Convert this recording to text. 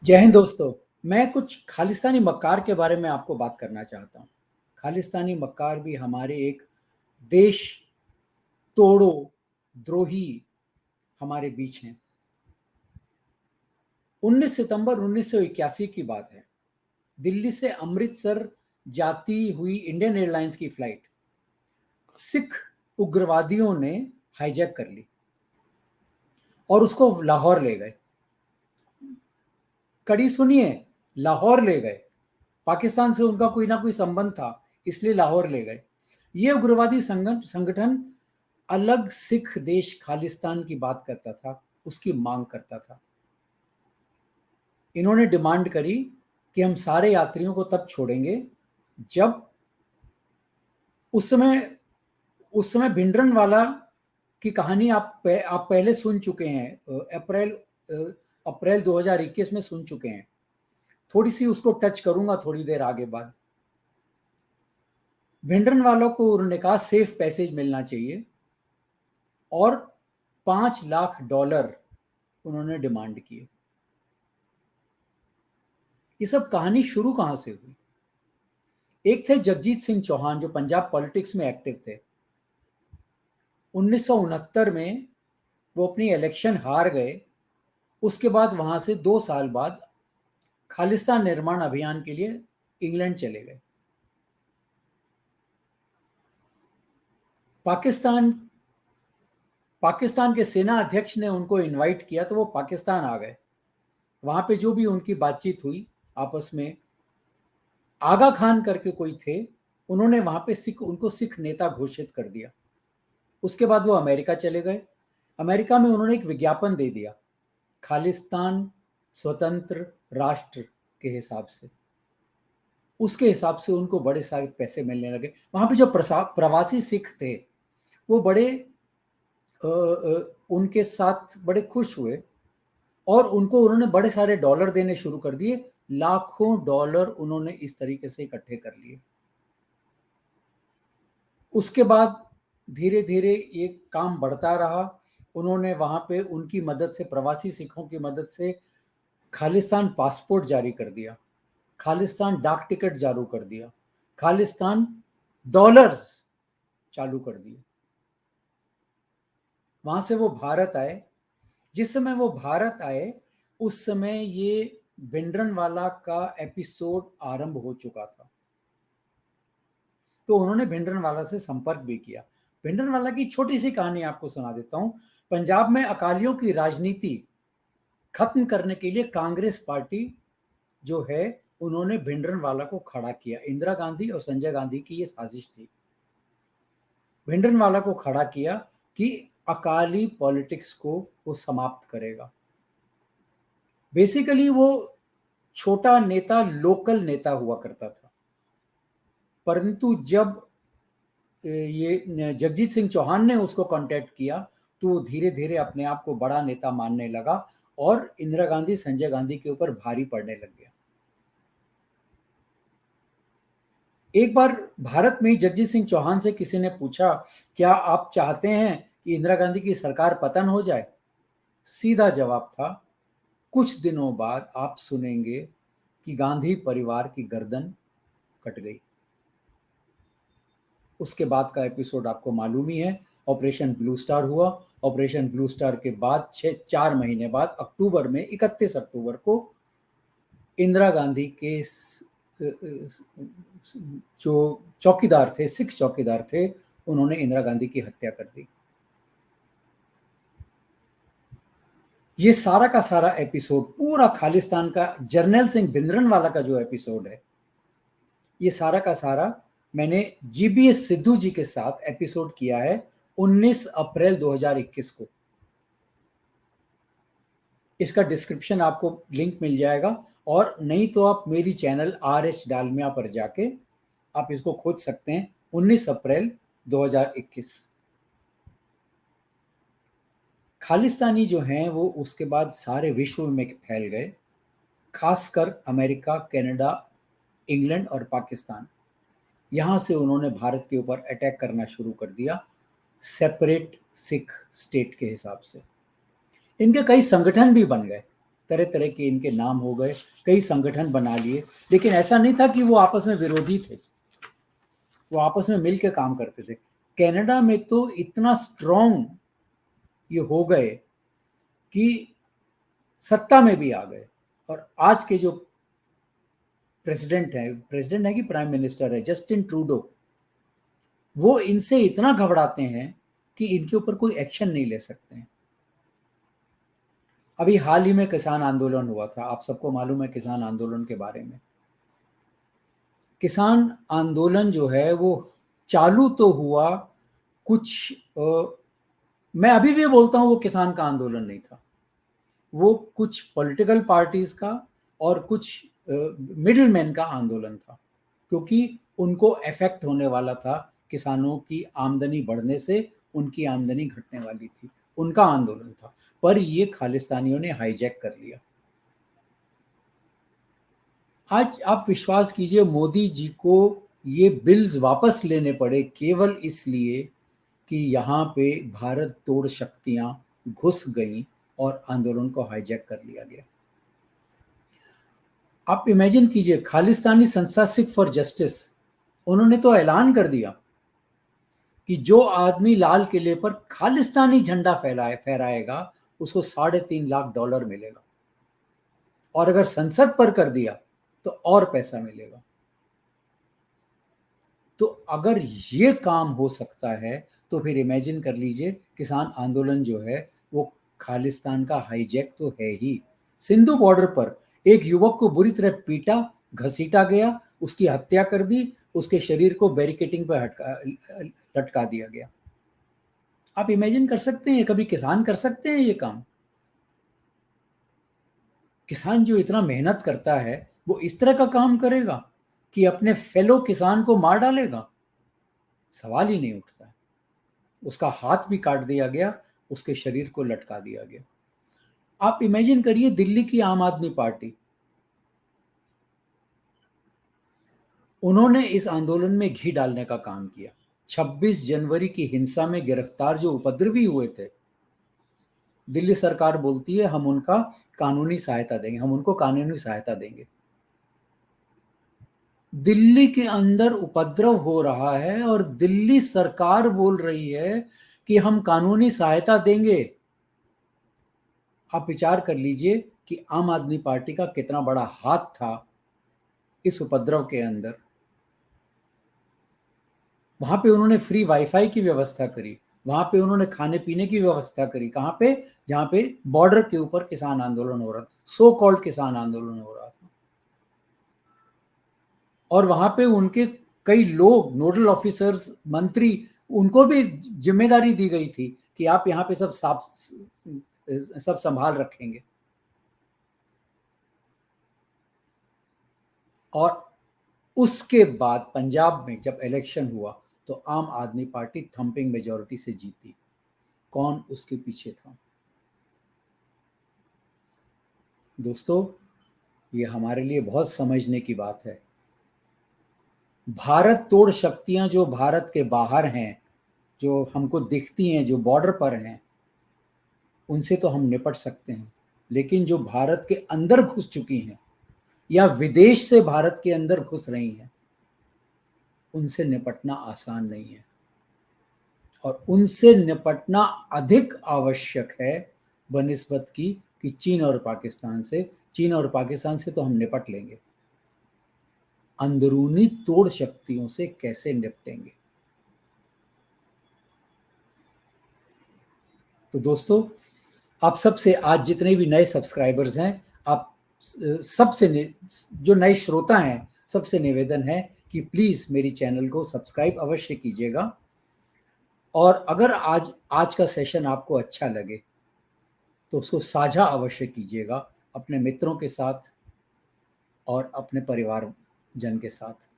जय हिंद दोस्तों। मैं कुछ खालिस्तानी मक्कार के बारे में आपको बात करना चाहता हूँ। खालिस्तानी मक्कार भी हमारे एक देश तोड़ो द्रोही हमारे बीच हैं। 19 सितंबर 1981 की बात है। दिल्ली से अमृतसर जाती हुई इंडियन एयरलाइंस की फ्लाइट सिख उग्रवादियों ने हाईजैक कर ली और उसको लाहौर ले गए। कड़ी सुनिए, लाहौर ले गए। पाकिस्तान से उनका कोई ना कोई संबंध था, इसलिए लाहौर ले गए। ये उग्रवादी संगठन अलग सिख देश खालिस्तान की बात करता था, उसकी मांग करता था। इन्होंने डिमांड करी कि हम सारे यात्रियों को तब छोड़ेंगे जब उस समय भिंडरनवाला की कहानी आप पहले सुन चुके हैं। अप्रैल 2021 में सुन चुके हैं। थोड़ी सी उसको टच करूंगा थोड़ी देर आगे बाद। भिंडरनवालों को उन्होंने कहा सेफ पैसेज मिलना चाहिए और $5 लाख उन्होंने डिमांड किए। ये सब कहानी शुरू कहां से हुई? एक थे जगजीत सिंह चौहान, जो पंजाब पॉलिटिक्स में एक्टिव थे। 1969 में वो अपनी इलेक्शन हार गए। उसके बाद वहां से 2 साल बाद खालिस्तान निर्माण अभियान के लिए इंग्लैंड चले गए। पाकिस्तान पाकिस्तान के सेना अध्यक्ष ने उनको इनवाइट किया तो वो पाकिस्तान आ गए। वहां पे जो भी उनकी बातचीत हुई आपस में, आगा खान करके कोई थे, उन्होंने वहां पे उनको सिख नेता घोषित कर दिया। उसके बाद वो अमेरिका चले गए। अमेरिका में उन्होंने एक विज्ञापन दे दिया खालिस्तान स्वतंत्र राष्ट्र के हिसाब से। उसके हिसाब से उनको बड़े सारे पैसे मिलने लगे। वहां पे जो प्रवासी सिख थे वो उनके साथ बड़े खुश हुए और उन्होंने बड़े सारे डॉलर देने शुरू कर दिए। लाखों डॉलर उन्होंने इस तरीके से इकट्ठे कर लिए। उसके बाद धीरे धीरे ये काम बढ़ता रहा। उन्होंने वहां पे उनकी मदद से, प्रवासी सिखों की मदद से, खालिस्तान पासपोर्ट जारी कर दिया, खालिस्तान डाक टिकट जारी कर दिया, खालिस्तान डॉलर्स चालू कर दिए। वहां से वो भारत आए। जिस समय वो भारत आए उस समय ये भिंडरनवाला का एपिसोड आरंभ हो चुका था। तो उन्होंने भिंडरनवाला से संपर्क भी किया। भिंडरनवाला की छोटी सी कहानी आपको सुना देता हूं। पंजाब में अकालियों की राजनीति खत्म करने के लिए कांग्रेस पार्टी जो है, उन्होंने भिंडरनवाला को खड़ा किया। इंदिरा गांधी और संजय गांधी की ये साजिश थी। भिंडरनवाला को खड़ा किया कि अकाली पॉलिटिक्स को वो समाप्त करेगा। बेसिकली वो छोटा नेता, लोकल नेता हुआ करता था। परंतु जब ये जगजीत सिंह चौहान ने उसको कांटेक्ट किया तो वो धीरे धीरे अपने आप को बड़ा नेता मानने लगा और इंदिरा गांधी, संजय गांधी के ऊपर भारी पड़ने लग गया। एक बार भारत में ही जगजीत सिंह चौहान से किसी ने पूछा, क्या आप चाहते हैं कि इंदिरा गांधी की सरकार पतन हो जाए? सीधा जवाब था, कुछ दिनों बाद आप सुनेंगे कि गांधी परिवार की गर्दन कट गई। उसके बाद का एपिसोड आपको मालूम ही है। ऑपरेशन ब्लू स्टार हुआ। ऑपरेशन ब्लू स्टार के बाद 4 महीने बाद अक्टूबर में, 31 अक्टूबर को इंदिरा गांधी के जो चौकीदार थे, सिख चौकीदार थे, उन्होंने इंदिरा गांधी की हत्या कर दी। ये सारा का सारा एपिसोड, पूरा खालिस्तान का, जर्नैल सिंह भिंद्रनवाला का जो एपिसोड है, ये सारा का सारा मैंने जीबीएस सिद्धू जी के साथ एपिसोड किया है 19 अप्रैल 2021 को। इसका डिस्क्रिप्शन आपको लिंक मिल जाएगा और नहीं तो आप मेरी चैनल RH डालमिया पर जाके आप इसको खोज सकते हैं। 19 अप्रैल 2021। खालिस्तानी जो हैं वो उसके बाद सारे विश्व में फैल गए, खासकर अमेरिका, कनाडा, इंग्लैंड और पाकिस्तान। यहाँ से उन्होंने भारत के ऊपर अटैक करना शुरू कर दिया, सेपरेट सिख स्टेट के हिसाब से। इनके कई संगठन भी बन गए। तरह तरह के इनके नाम हो गए, कई संगठन बना लिए, लेकिन ऐसा नहीं था कि वो आपस में विरोधी थे, वो आपस में मिलकर काम करते थे। कनाडा में तो इतना स्ट्रॉन्ग ये हो गए कि सत्ता में भी आ गए। और आज के जो प्रेसिडेंट है कि प्राइम मिनिस्टर है, जस्टिन ट्रूडो, वो इनसे इतना घबराते हैं कि इनके ऊपर कोई एक्शन नहीं ले सकते हैं। अभी हाल ही में किसान आंदोलन हुआ था, आप सबको मालूम है किसान आंदोलन के बारे में। किसान आंदोलन जो है वो चालू तो हुआ कुछ मैं अभी भी बोलता हूं वो किसान का आंदोलन नहीं था, वो कुछ पॉलिटिकल पार्टीज का और कुछ मिडिल मैन का आंदोलन था, क्योंकि उनको इफेक्ट होने वाला था, किसानों की आमदनी बढ़ने से उनकी आमदनी घटने वाली थी, उनका आंदोलन था। पर ये खालिस्तानियों ने हाईजैक कर लिया। आज आप विश्वास कीजिए, मोदी जी को ये बिल्स वापस लेने पड़े केवल इसलिए कि यहाँ पे भारत तोड़ शक्तियां घुस गईं और आंदोलन को हाईजैक कर लिया गया। आप इमेजिन कीजिए, खालिस्तानी संस्था सिख फॉर जस्टिस, उन्होंने तो ऐलान कर दिया कि जो आदमी लाल किले पर खालिस्तानी झंडा फहराएगा उसको $3.5 लाख मिलेगा, और अगर संसद पर कर दिया तो और पैसा मिलेगा। तो अगर ये काम हो सकता है तो फिर इमेजिन कर लीजिए, किसान आंदोलन जो है वो खालिस्तान का हाईजैक तो है ही। सिंधु बॉर्डर पर एक युवक को बुरी तरह पीटा, घसीटा गया, उसकी हत्या कर दी, उसके शरीर को बैरिकेटिंग पर लटका दिया गया। आप इमेजिन कर सकते हैं कभी किसान कर सकते हैं ये काम? किसान जो इतना मेहनत करता है वो इस तरह का काम करेगा कि अपने फेलो किसान को मार डालेगा? सवाल ही नहीं उठता है। उसका हाथ भी काट दिया गया, उसके शरीर को लटका दिया गया। आप इमेजिन करिए, दिल्ली की आम आदमी पार्टी, उन्होंने इस आंदोलन में घी डालने का काम किया। 26 जनवरी की हिंसा में गिरफ्तार जो उपद्रवी हुए थे, दिल्ली सरकार बोलती है हम उनका कानूनी सहायता देंगे, हम उनको कानूनी सहायता देंगे। दिल्ली के अंदर उपद्रव हो रहा है और दिल्ली सरकार बोल रही है कि हम कानूनी सहायता देंगे। आप विचार कर लीजिए कि आम आदमी पार्टी का कितना बड़ा हाथ था इस उपद्रव के अंदर। वहां पे उन्होंने फ्री वाईफाई की व्यवस्था करी, वहां पे उन्होंने खाने पीने की व्यवस्था करी। कहां पे? जहां पे बॉर्डर के ऊपर किसान आंदोलन हो रहा था, सो कॉल्ड किसान आंदोलन हो रहा था। और वहां पे उनके कई लोग, नोडल ऑफिसर्स, मंत्री, उनको भी जिम्मेदारी दी गई थी कि आप यहाँ पे सब संभाल रखेंगे। और उसके बाद पंजाब में जब इलेक्शन हुआ तो आम आदमी पार्टी थंपिंग मेजॉरिटी से जीती। कौन उसके पीछे था? दोस्तों, ये हमारे लिए बहुत समझने की बात है। भारत तोड़ शक्तियां जो भारत के बाहर हैं, जो हमको दिखती हैं, जो बॉर्डर पर हैं, उनसे तो हम निपट सकते हैं, लेकिन जो भारत के अंदर घुस चुकी हैं या विदेश से भारत के अंदर घुस रही हैं, उनसे निपटना आसान नहीं है। और उनसे निपटना अधिक आवश्यक है बनिस्बत की कि चीन और पाकिस्तान से। चीन और पाकिस्तान से तो हम निपट लेंगे, अंदरूनी तोड़ शक्तियों से कैसे निपटेंगे? तो दोस्तों, आप सबसे, आज जितने भी नए सब्सक्राइबर्स हैं, आप सबसे, जो नए श्रोता हैं, सबसे निवेदन है कि प्लीज़ मेरी चैनल को सब्सक्राइब अवश्य कीजिएगा। और अगर आज का सेशन आपको अच्छा लगे तो उसको साझा अवश्य कीजिएगा अपने मित्रों के साथ और अपने परिवार जन के साथ।